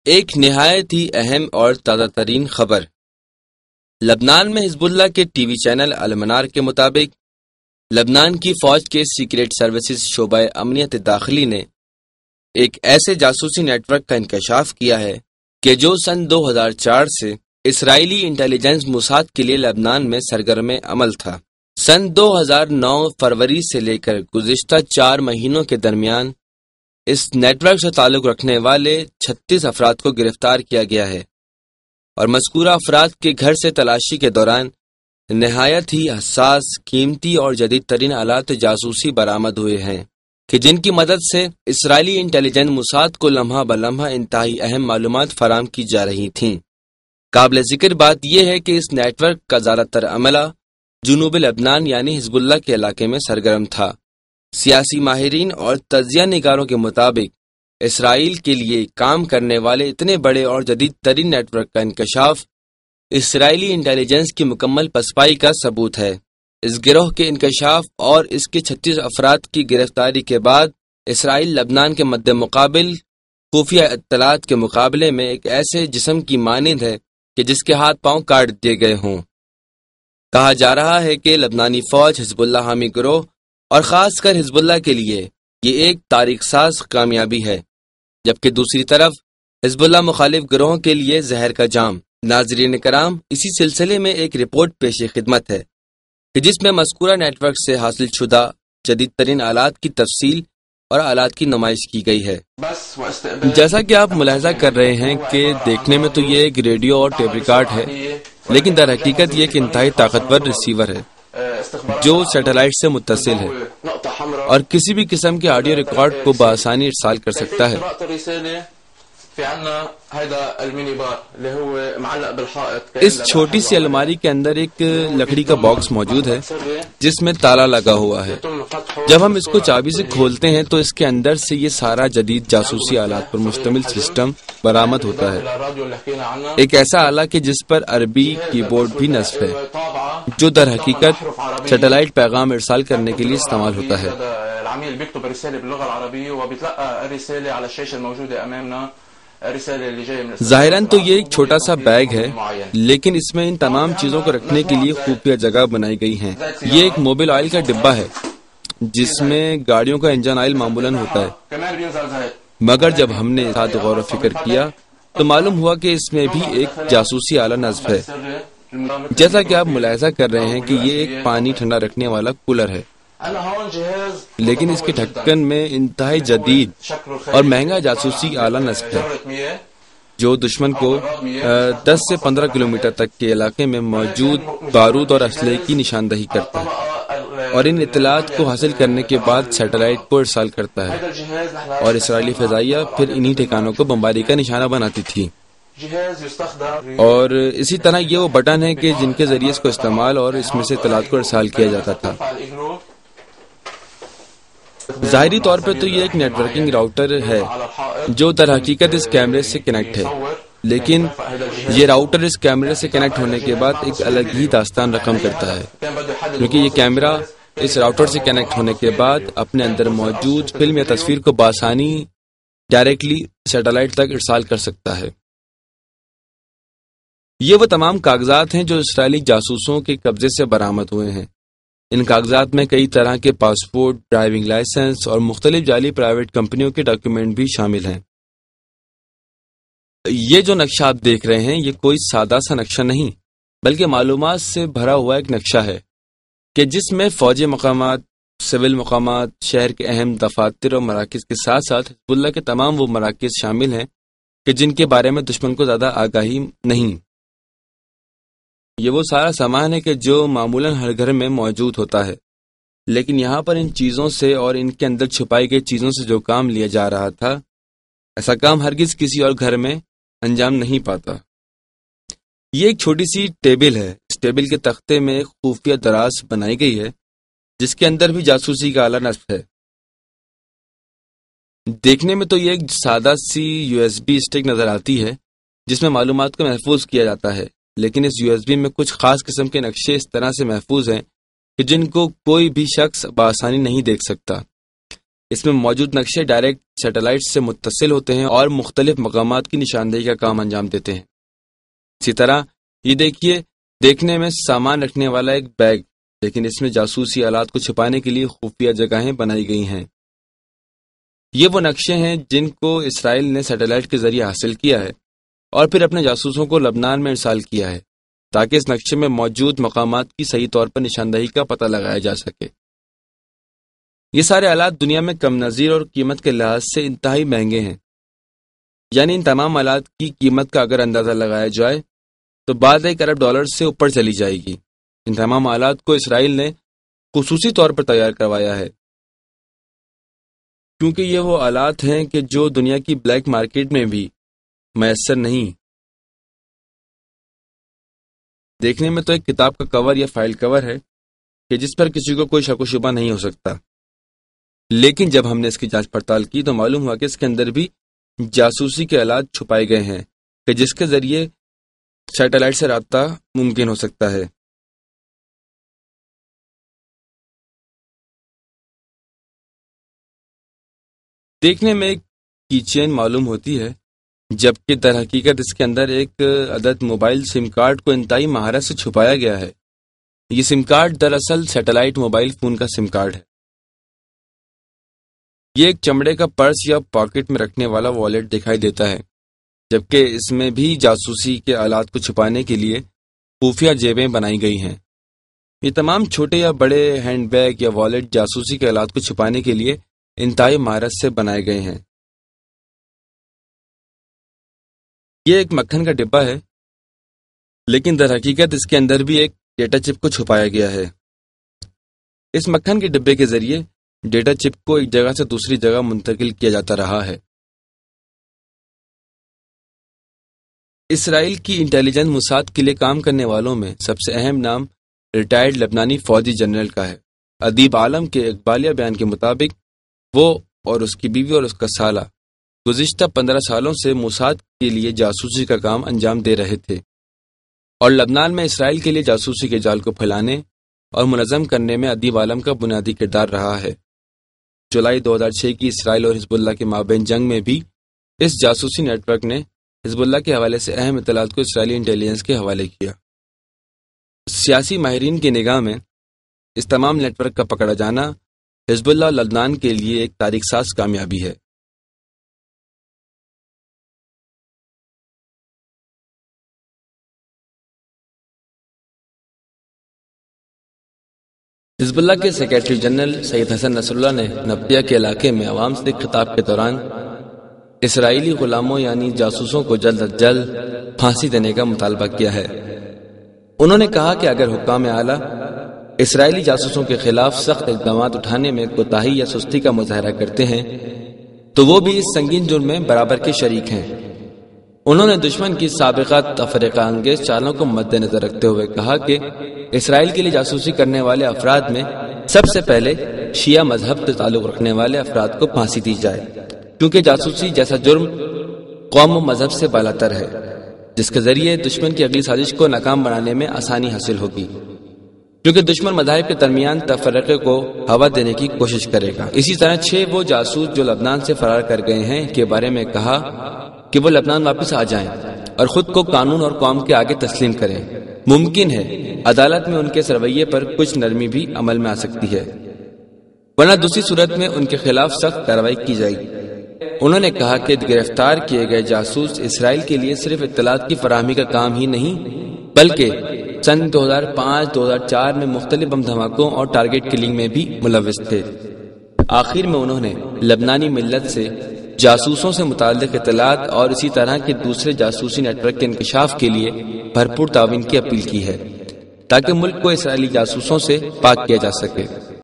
ایک نہایت ہی اہم اور تازہ ترین خبر۔ لبنان میں حزب اللہ کے ٹی وی چینل المنار کے مطابق لبنان کی فوج کے سیکریٹ سروسز شعبہ امنیت داخلی نے ایک ایسے جاسوسی نیٹ ورک کا انکشاف کیا ہے کہ جو سن 2004 سے اسرائیلی انٹیلیجنس موساد کے لیے لبنان میں سرگرم عمل تھا۔ سن 2009 فروری سے لے کر گزشتہ 4 مہینوں کے درمیان اس نیٹ ورک سے تعلق رکھنے والے 36 افراد کو گرفتار کیا گیا ہے، اور مذکورہ افراد کے گھر سے تلاشی کے دوران نہایت ہی حساس، قیمتی اور جدید ترین آلات جاسوسی برآمد ہوئے ہیں کہ جن کی مدد سے اسرائیلی انٹیلیجنس موساد کو لمحہ بلمحہ انتہائی اہم معلومات فراہم کی جا رہی تھیں۔ قابل ذکر بات یہ ہے کہ اس نیٹ ورک کا زیادہ تر عملہ جنوب لبنان یعنی حزب اللہ کے علاقے میں سرگرم تھا۔ سیاسی ماہرین اور تجزیہ نگاروں کے مطابق اسرائیل کے لیے کام کرنے والے اتنے بڑے اور جدید ترین نیٹ ورک کا انکشاف اسرائیلی انٹیلیجنس کی مکمل پسپائی کا ثبوت ہے۔ اس گروہ کے انکشاف اور اس کے 36 افراد کی گرفتاری کے بعد اسرائیل لبنان کے مد مقابل خفیہ اطلاعات کے مقابلے میں ایک ایسے جسم کی مانند ہے کہ جس کے ہاتھ پاؤں کاٹ دیے گئے ہوں۔ کہا جا رہا ہے کہ لبنانی فوج حزب اللہ حامی گروہ اور خاص کر حزب اللہ کے لیے یہ ایک تاریخ ساز کامیابی ہے، جبکہ دوسری طرف حزب اللہ مخالف گروہوں کے لیے زہر کا جام۔ ناظرین کرام، اسی سلسلے میں ایک رپورٹ پیش خدمت ہے کہ جس میں مذکورہ نیٹ ورک سے حاصل شدہ جدید ترین آلات کی تفصیل اور آلات کی نمائش کی گئی ہے۔ جیسا کہ آپ ملاحظہ کر رہے ہیں کہ دیکھنے میں تو یہ ایک ریڈیو اور ٹیپ ریکارڈ ہے، لیکن در حقیقت یہ ایک انتہائی طاقتور ریسیور ہے جو سیٹلائٹ سے متصل ہے اور کسی بھی قسم کے آڈیو ریکارڈ کو بآسانی ارسال کر سکتا ہے۔ اس چھوٹی سی الماری کے اندر ایک لکڑی کا باکس موجود ہے جس میں تالا لگا ہوا ہے۔ جب ہم اس کو چابی سے کھولتے ہیں تو اس کے اندر سے یہ سارا جدید جاسوسی آلات پر مشتمل سسٹم برآمد ہوتا ہے، ایک ایسا آلہ کہ جس پر عربی کی بورڈ بھی نصب ہے جو در حقیقت سیٹلائٹ پیغام ارسال کرنے کے لیے استعمال ہوتا ہے۔ ظاہراً تو یہ ایک چھوٹا سا بیگ ہے، لیکن اس میں ان تمام چیزوں کو رکھنے کے لیے خفیہ جگہ بنائی گئی ہیں۔ یہ ایک موبل آئل کا ڈبہ ہے جس میں گاڑیوں کا انجن آئل معمولاً ہوتا ہے، مگر جب ہم نے ساتھ غور و فکر کیا تو معلوم ہوا کہ اس میں بھی ایک جاسوسی آلہ نصب ہے۔ جیسا کہ آپ ملاحظہ کر رہے ہیں کہ یہ ایک پانی ٹھنڈا رکھنے والا کولر ہے، لیکن اس کے ڈھکن میں انتہائی جدید اور مہنگا جاسوسی آلہ نصب ہے جو دشمن کو 10 سے 15 کلومیٹر تک کے علاقے میں موجود بارود اور اسلحے کی نشاندہی کرتا ہے، اور ان اطلاعات کو حاصل کرنے کے بعد سیٹلائٹ کو ارسال کرتا ہے، اور اسرائیلی فضائیہ پھر انہی ٹھکانوں کو بمباری کا نشانہ بناتی تھی۔ اور اسی طرح یہ وہ بٹن ہے کہ جن کے ذریعے اس کو استعمال اور اس میں سے اطلاعات کو ارسال کیا جاتا تھا۔ ظاہری طور پہ تو یہ ایک نیٹ ورکنگ راؤٹر ہے جو در حقیقت اس کیمرے سے کنیکٹ ہے، لیکن یہ راؤٹر اس کیمرے سے کنیکٹ ہونے کے بعد ایک الگ ہی داستان رقم کرتا ہے، کیونکہ یہ کیمرہ اس راؤٹر سے کنیکٹ ہونے کے بعد اپنے اندر موجود فلم یا تصویر کو بآسانی ڈائریکٹلی سیٹلائٹ تک ارسال کر سکتا ہے۔ یہ وہ تمام کاغذات ہیں جو اسرائیلی جاسوسوں کے قبضے سے برآمد ہوئے ہیں۔ ان کاغذات میں کئی طرح کے پاسپورٹ، ڈرائیونگ لائسنس اور مختلف جعلی پرائیویٹ کمپنیوں کے ڈاکیومنٹ بھی شامل ہیں۔ یہ جو نقشہ آپ دیکھ رہے ہیں یہ کوئی سادہ سا نقشہ نہیں، بلکہ معلومات سے بھرا ہوا ایک نقشہ ہے کہ جس میں فوجی مقامات، سول مقامات، شہر کے اہم دفاتر اور مراکز کے ساتھ ساتھ حزب اللہ کے تمام وہ مراکز شامل ہیں کہ جن کے بارے میں دشمن کو زیادہ آگاہی نہیں۔ یہ وہ سارا سامان ہے کہ جو معمولاً ہر گھر میں موجود ہوتا ہے، لیکن یہاں پر ان چیزوں سے اور ان کے اندر چھپائی گئی چیزوں سے جو کام لیا جا رہا تھا، ایسا کام ہرگز کسی اور گھر میں انجام نہیں پاتا۔ یہ ایک چھوٹی سی ٹیبل ہے۔ اس ٹیبل کے تختے میں ایک خفیہ دراز بنائی گئی ہے جس کے اندر بھی جاسوسی کا آلہ نصب ہے۔ دیکھنے میں تو یہ ایک سادہ سی USB اسٹک نظر آتی ہے جس میں معلومات کو محفوظ کیا جاتا ہے، لیکن اس USB میں کچھ خاص قسم کے نقشے اس طرح سے محفوظ ہیں کہ جن کو کوئی بھی شخص بآسانی نہیں دیکھ سکتا۔ اس میں موجود نقشے ڈائریکٹ سیٹلائٹ سے متصل ہوتے ہیں اور مختلف مقامات کی نشاندہی کا کام انجام دیتے ہیں۔ اسی طرح یہ دیکھیے، دیکھنے میں سامان رکھنے والا ایک بیگ، لیکن اس میں جاسوسی آلات کو چھپانے کے لیے خفیہ جگہیں بنائی گئی ہیں۔ یہ وہ نقشے ہیں جن کو اسرائیل نے سیٹلائٹ کے ذریعے حاصل کیا ہے اور پھر اپنے جاسوسوں کو لبنان میں ارسال کیا ہے تاکہ اس نقشے میں موجود مقامات کی صحیح طور پر نشاندہی کا پتہ لگایا جا سکے۔ یہ سارے آلات دنیا میں کم نظیر اور قیمت کے لحاظ سے انتہائی مہنگے ہیں، یعنی ان تمام آلات کی قیمت کا اگر اندازہ لگایا جائے تو بعد $1 ارب سے اوپر چلی جائے گی۔ ان تمام آلات کو اسرائیل نے خصوصی طور پر تیار کروایا ہے کیونکہ یہ وہ آلات ہیں کہ جو دنیا کی بلیک مارکیٹ میں بھی میسر نہیں۔ دیکھنے میں تو ایک کتاب کا کور یا فائل کور ہے کہ جس پر کسی کو کوئی شک و شبہ نہیں ہو سکتا، لیکن جب ہم نے اس کی جانچ پڑتال کی تو معلوم ہوا کہ اس کے اندر بھی جاسوسی کے آلات چھپائے گئے ہیں کہ جس کے ذریعے سیٹلائٹ سے رابطہ ممکن ہو سکتا ہے۔ دیکھنے میں ایک کی چین معلوم ہوتی ہے، جبکہ در حقیقت اس کے اندر ایک عدد موبائل سم کارڈ کو انتہائی مہارت سے چھپایا گیا ہے۔ یہ سم کارڈ دراصل سیٹلائٹ موبائل فون کا سم کارڈ ہے۔ یہ ایک چمڑے کا پرس یا پاکٹ میں رکھنے والا والیٹ دکھائی دیتا ہے، جبکہ اس میں بھی جاسوسی کے آلات کو چھپانے کے لیے خفیہ جیبیں بنائی گئی ہیں۔ یہ تمام چھوٹے یا بڑے ہینڈ بیگ یا والیٹ جاسوسی کے آلات کو چھپانے کے لیے انتہائی مہارت سے بنائے گئے ہیں۔ یہ ایک مکھن کا ڈبہ ہے، لیکن در حقیقت اس کے اندر بھی ایک ڈیٹا چپ کو چھپایا گیا ہے۔ اس مکھن کے ڈبے کے ذریعے ڈیٹا چپ کو ایک جگہ سے دوسری جگہ منتقل کیا جاتا رہا ہے۔ اسرائیل کی انٹیلیجنس موساد کے لیے کام کرنے والوں میں سب سے اہم نام ریٹائرڈ لبنانی فوجی جنرل کا ہے۔ ادیب عالم کے اقبالیہ بیان کے مطابق وہ اور اس کی بیوی اور اس کا سالہ گزشتہ 15 سالوں سے موساد کے لیے جاسوسی کا کام انجام دے رہے تھے اور لبنان میں اسرائیل کے لیے جاسوسی کے جال کو پھیلانے اور منظم کرنے میں ادیب عالم کا بنیادی کردار رہا ہے۔ جولائی 2006 کی اسرائیل اور حزب اللہ کے مابین جنگ میں بھی اس جاسوسی نیٹ ورک نے حزب اللہ کے حوالے سے اہم اطلاعات کو اسرائیلی انٹیلیجنس کے حوالے کیا۔ سیاسی ماہرین کی نگاہ میں اس تمام نیٹ ورک کا پکڑا جانا حزب اللہ لبنان کے لیے ایک تاریخ ساز کامیابی ہے۔ حزب اللہ کے سیکریٹری جنرل سید حسن نصر اللہ نے نبطیہ کے علاقے میں عوام سے خطاب کے دوران اسرائیلی غلاموں یعنی جاسوسوں کو جلد از جلد پھانسی دینے کا مطالبہ کیا ہے۔ انہوں نے کہا کہ اگر حکام اعلیٰ اسرائیلی جاسوسوں کے خلاف سخت اقدامات اٹھانے میں کوتاہی یا سستی کا مظاہرہ کرتے ہیں تو وہ بھی اس سنگین جرم میں برابر کے شریک ہیں۔ انہوں نے دشمن کی سابقہ تفرقہ انگیز چالوں کو مد نظر رکھتے ہوئے کہا کہ اسرائیل کے لیے جاسوسی کرنے والے افراد میں سب سے پہلے شیعہ مذہب سے تعلق رکھنے والے افراد کو پھانسی دی جائے، کیونکہ جاسوسی جیسا جرم قوم و مذہب سے بالاتر ہے، جس کے ذریعے دشمن کی اگلی سازش کو ناکام بنانے میں آسانی حاصل ہوگی، کیونکہ دشمن مذاہب کے درمیان تفرقے کو ہوا دینے کی کوشش کرے گا۔ اسی طرح 6 وہ جاسوس جو لبنان سے فرار کر گئے ہیں کے بارے میں کہا کہ وہ لبنان واپس آ جائیں اور خود کو قانون اور قوم کے آگے تسلیم کریں۔ ممکن ہے عدالت میں ان کے رویے پر کچھ نرمی بھی عمل میں آ سکتی ہے، ورنہ دوسری صورت میں ان کے خلاف سخت کارروائی کی جائے گی۔ انہوں نے کہا کہ گرفتار کیے گئے جاسوس اسرائیل کے لیے صرف اطلاعات کی فراہمی کا کام ہی نہیں بلکہ سن 2005-2004 میں مختلف بم دھماکوں اور ٹارگٹ کلنگ میں بھی ملوث تھے۔ آخر میں انہوں نے لبنانی ملت سے جاسوسوں سے متعلق اطلاعات اور اسی طرح کے دوسرے جاسوسی نیٹ ورک کے انکشاف کے لیے بھرپور تعاون کی اپیل کی ہے تاکہ ملک کو اسرائیلی جاسوسوں سے پاک کیا جا سکے۔